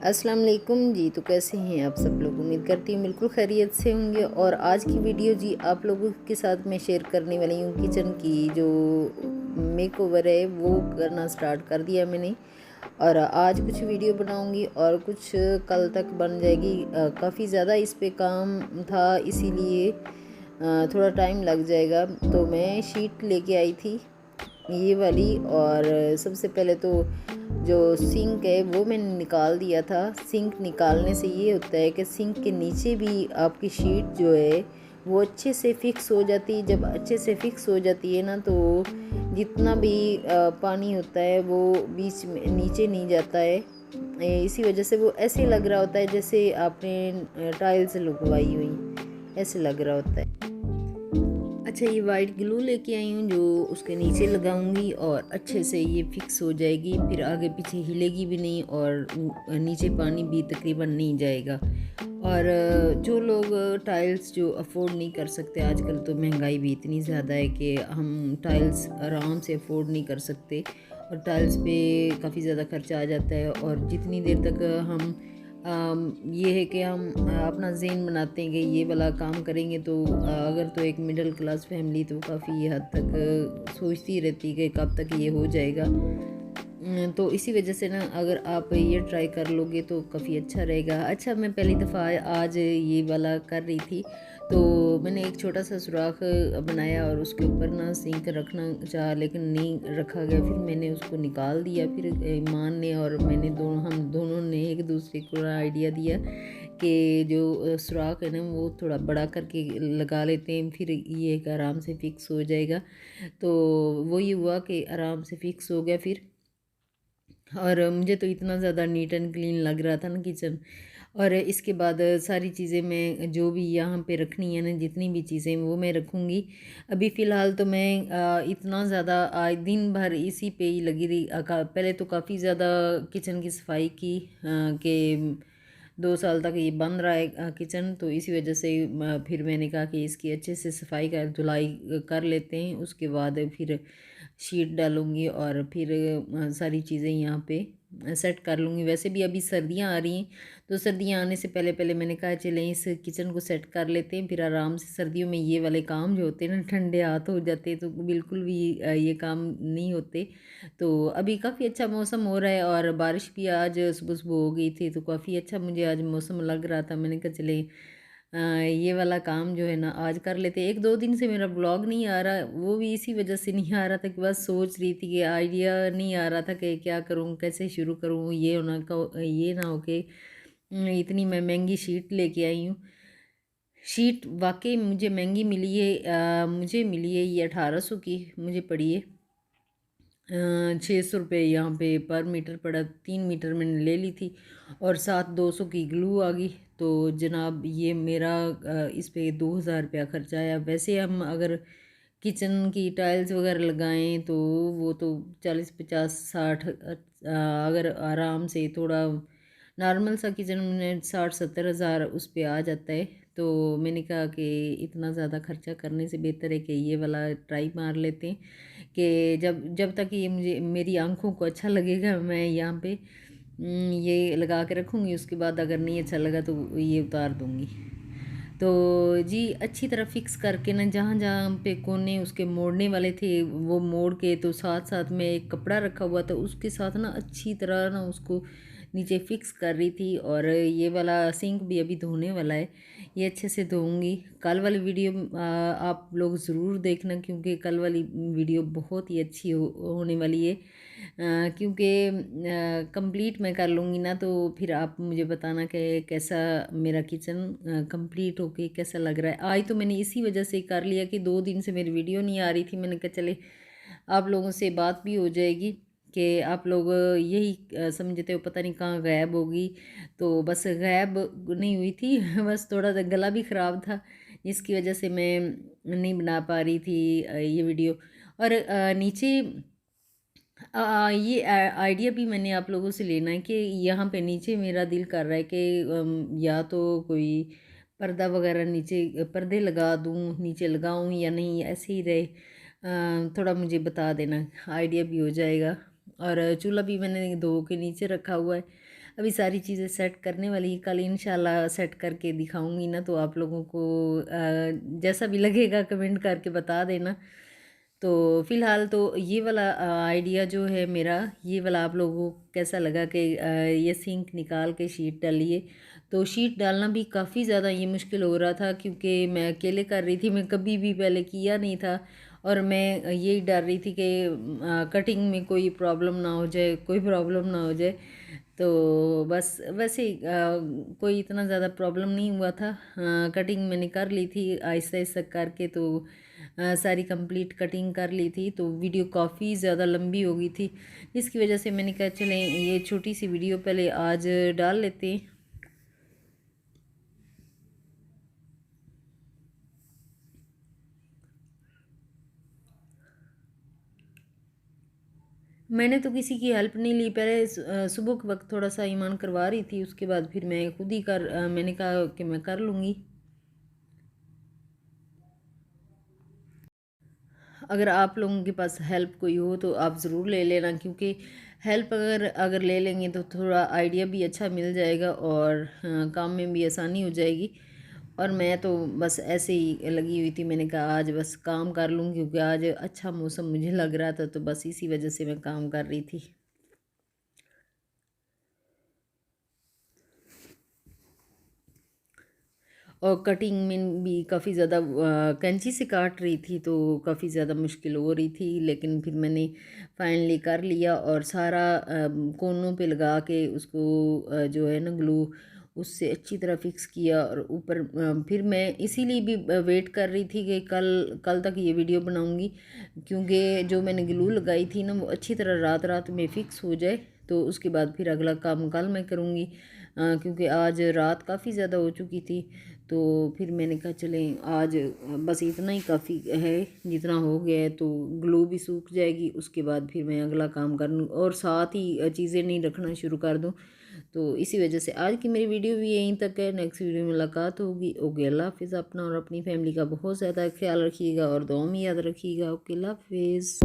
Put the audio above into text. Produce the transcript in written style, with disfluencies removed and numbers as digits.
अस्सलाम वालेकुम जी। तो कैसे हैं आप सब लोग? उम्मीद करती हूँ बिल्कुल खैरियत से होंगे। और आज की वीडियो जी आप लोगों के साथ मैं शेयर करने वाली हूँ किचन की जो मेकओवर है वो करना स्टार्ट कर दिया मैंने। और आज कुछ वीडियो बनाऊंगी और कुछ कल तक बन जाएगी। काफ़ी ज़्यादा इस पे काम था, इसीलिए थोड़ा टाइम लग जाएगा। तो मैं शीट लेके आई थी ये वाली। और सबसे पहले तो जो सिंक है वो मैंने निकाल दिया था। सिंक निकालने से ये होता है कि सिंक के नीचे भी आपकी शीट जो है वो अच्छे से फिक्स हो जाती है। जब अच्छे से फिक्स हो जाती है ना, तो जितना भी पानी होता है वो बीच में नीचे नहीं जाता है। इसी वजह से वो ऐसे लग रहा होता है जैसे आपने टाइल्स लगवाई हुई, ऐसे लग रहा होता है। अच्छा, ये वाइट ग्लू लेके आई हूँ जो उसके नीचे लगाऊंगी और अच्छे से ये फिक्स हो जाएगी। फिर आगे पीछे हिलेगी भी नहीं और नीचे पानी भी तकरीबन नहीं जाएगा। और जो लोग टाइल्स जो अफोर्ड नहीं कर सकते, आजकल तो महंगाई भी इतनी ज़्यादा है कि हम टाइल्स आराम से अफोर्ड नहीं कर सकते और टाइल्स पे काफ़ी ज़्यादा खर्चा आ जाता है। और जितनी देर तक हम ये है कि हम अपना ज़हन बनाते हैं कि ये वाला काम करेंगे, तो अगर तो एक मिडिल क्लास फैमिली तो काफ़ी हद तक सोचती रहती है कि कब तक ये हो जाएगा। तो इसी वजह से ना अगर आप ये ट्राई कर लोगे तो काफ़ी अच्छा रहेगा। अच्छा, मैं पहली दफ़ा आज ये वाला कर रही थी, तो मैंने एक छोटा सा सुराख बनाया और उसके ऊपर ना सिंक रखना चाहा लेकिन नहीं रखा गया। फिर मैंने उसको निकाल दिया। फिर ईमान ने और मैंने हम दोनों ने एक दूसरे को आइडिया दिया कि जो सुराख है ना वो थोड़ा बड़ा करके लगा लेते हैं, फिर ये एक आराम से फिक्स हो जाएगा। तो वही हुआ कि आराम से फिक्स हो गया फिर। और मुझे तो इतना ज़्यादा नीट एंड क्लीन लग रहा था ना किचन। और इसके बाद सारी चीज़ें मैं जो भी यहाँ पे रखनी है ना, जितनी भी चीज़ें वो मैं रखूँगी। अभी फ़िलहाल तो मैं इतना ज़्यादा आज दिन भर इसी पे ही लगी रही। पहले तो काफ़ी ज़्यादा किचन की सफाई की कि 2 साल तक ये बंद रहा है किचन। तो इसी वजह से फिर मैंने कहा कि इसकी अच्छे से सफाई कर धुलाई कर लेते हैं, उसके बाद फिर शीट डालूँगी और फिर सारी चीज़ें यहाँ पे सेट कर लूँगी। वैसे भी अभी सर्दियाँ आ रही हैं, तो सर्दियाँ आने से पहले पहले मैंने कहा चलें इस किचन को सेट कर लेते हैं, फिर आराम से सर्दियों में ये वाले काम जो होते हैं ना, ठंडे हाथ हो जाते हैं तो बिल्कुल भी ये काम नहीं होते। तो अभी काफ़ी अच्छा मौसम हो रहा है और बारिश भी आज सुबह सुबह हो गई थी, तो काफ़ी अच्छा मुझे आज मौसम लग रहा था। मैंने कहा चले ये वाला काम जो है ना आज कर लेते। 1-2 दिन से मेरा ब्लॉग नहीं आ रहा, वो भी इसी वजह से नहीं आ रहा था कि बस सोच रही थी कि आइडिया नहीं आ रहा था कि क्या करूँ, कैसे शुरू करूँ। ये ना हो कि इतनी मैं महंगी शीट लेके आई हूँ। शीट वाकई मुझे महंगी मिली है। मुझे मिली है ये 1800 की मुझे पड़ी है। 600 रुपये यहाँ पे पर मीटर पड़ा। 3 मीटर मैंने ले ली थी और साथ 200 की ग्लू आ गई। तो जनाब ये मेरा इस पे 2000 रुपया खर्चा आया। वैसे हम अगर किचन की टाइल्स वगैरह लगाएं तो वो तो 40-50-60 अगर आराम से थोड़ा नॉर्मल सा किचन में 60-70 हज़ार उस पे आ जाता है। तो मैंने कहा कि इतना ज़्यादा खर्चा करने से बेहतर है कि ये वाला ट्राई मार लेते हैं कि जब जब तक ये मुझे मेरी आंखों को अच्छा लगेगा मैं यहाँ पे ये लगा के रखूँगी। उसके बाद अगर नहीं अच्छा लगा तो ये उतार दूँगी। तो जी अच्छी तरह फिक्स करके ना, जहाँ जहाँ पे कोने उसके मोड़ने वाले थे वो मोड़ के, तो साथ साथ में एक कपड़ा रखा हुआ था उसके साथ ना अच्छी तरह ना उसको नीचे फिक्स कर रही थी। और ये वाला सिंक भी अभी धोने वाला है, ये अच्छे से धोऊंगी। कल वाली वीडियो आप लोग ज़रूर देखना क्योंकि कल वाली वीडियो बहुत ही अच्छी होने वाली है। क्योंकि कंप्लीट मैं कर लूँगी ना, तो फिर आप मुझे बताना कि कैसा मेरा किचन कंप्लीट होके कैसा लग रहा है। आज तो मैंने इसी वजह से कर लिया कि 2 दिन से मेरी वीडियो नहीं आ रही थी। मैंने कहा चले आप लोगों से बात भी हो जाएगी कि आप लोग यही समझते हो पता नहीं कहाँ गायब होगी। तो बस गायब नहीं हुई थी बस थोड़ा सा गला भी ख़राब था, जिसकी वजह से मैं नहीं बना पा रही थी ये वीडियो। और नीचे ये आइडिया भी मैंने आप लोगों से लेना है कि यहाँ पे नीचे मेरा दिल कर रहा है कि या तो कोई पर्दा वगैरह नीचे पर्दे लगा दूँ, नीचे लगाऊँ या नहीं ऐसे ही रहे। थोड़ा मुझे बता देना, आइडिया भी हो जाएगा। और चूल्हा भी मैंने धो के नीचे रखा हुआ है। अभी सारी चीज़ें सेट करने वाली, कल इंशाल्लाह सेट करके दिखाऊंगी ना, तो आप लोगों को जैसा भी लगेगा कमेंट करके बता देना। तो फ़िलहाल तो ये वाला आइडिया जो है मेरा, ये वाला आप लोगों को कैसा लगा कि ये सिंक निकाल के शीट डालिए। तो शीट डालना भी काफ़ी ज़्यादा ये मुश्किल हो रहा था, क्योंकि मैं अकेले कर रही थी, मैं कभी भी पहले किया नहीं था। और मैं यही डर रही थी कि कटिंग में कोई प्रॉब्लम ना हो जाए, कोई प्रॉब्लम ना हो जाए। तो बस वैसे ही कोई इतना ज़्यादा प्रॉब्लम नहीं हुआ था। कटिंग मैंने कर ली थी आहिस्ता आहिस्ता करके, तो सारी कंप्लीट कटिंग कर ली थी। तो वीडियो काफ़ी ज़्यादा लंबी हो गई थी, इसकी वजह से मैंने कहा चलें ये छोटी सी वीडियो पहले आज डाल लेते हैं। मैंने तो किसी की हेल्प नहीं ली, पहले सुबह के वक्त थोड़ा सा ईमान करवा रही थी, उसके बाद फिर मैं खुद ही मैंने कहा कि मैं कर लूँगी। अगर आप लोगों के पास हेल्प कोई हो तो आप ज़रूर ले लेना, क्योंकि हेल्प अगर अगर ले लेंगे तो थोड़ा आइडिया भी अच्छा मिल जाएगा और काम में भी आसानी हो जाएगी। और मैं तो बस ऐसे ही लगी हुई थी, मैंने कहा आज बस काम कर लूँ, क्योंकि आज अच्छा मौसम मुझे लग रहा था, तो बस इसी वजह से मैं काम कर रही थी। और कटिंग में भी काफ़ी ज़्यादा कैंची से काट रही थी, तो काफ़ी ज़्यादा मुश्किल हो रही थी, लेकिन फिर मैंने फाइनली कर लिया और सारा कोनों पे लगा के उसको जो है ना ग्लू उससे अच्छी तरह फिक्स किया। और ऊपर फिर मैं इसीलिए भी वेट कर रही थी कि कल कल तक ये वीडियो बनाऊंगी, क्योंकि जो मैंने ग्लू लगाई थी ना वो अच्छी तरह रात रात में फ़िक्स हो जाए, तो उसके बाद फिर अगला काम कल मैं करूँगी। क्योंकि आज रात काफ़ी ज़्यादा हो चुकी थी, तो फिर मैंने कहा चलें आज बस इतना ही काफ़ी है, जितना हो गया है तो ग्लो भी सूख जाएगी, उसके बाद फिर मैं अगला काम कर लूँ और साथ ही चीज़ें नहीं रखना शुरू कर दूँ। तो इसी वजह से आज की मेरी वीडियो भी यहीं तक है। नेक्स्ट वीडियो में मुलाकात होगी। ओके, अल्लाह हाफिज़। अपना और अपनी फैमिली का बहुत ज़्यादा ख्याल रखिएगा और दुआ में याद रखिएगा। ओके, अल्लाह हाफिज़।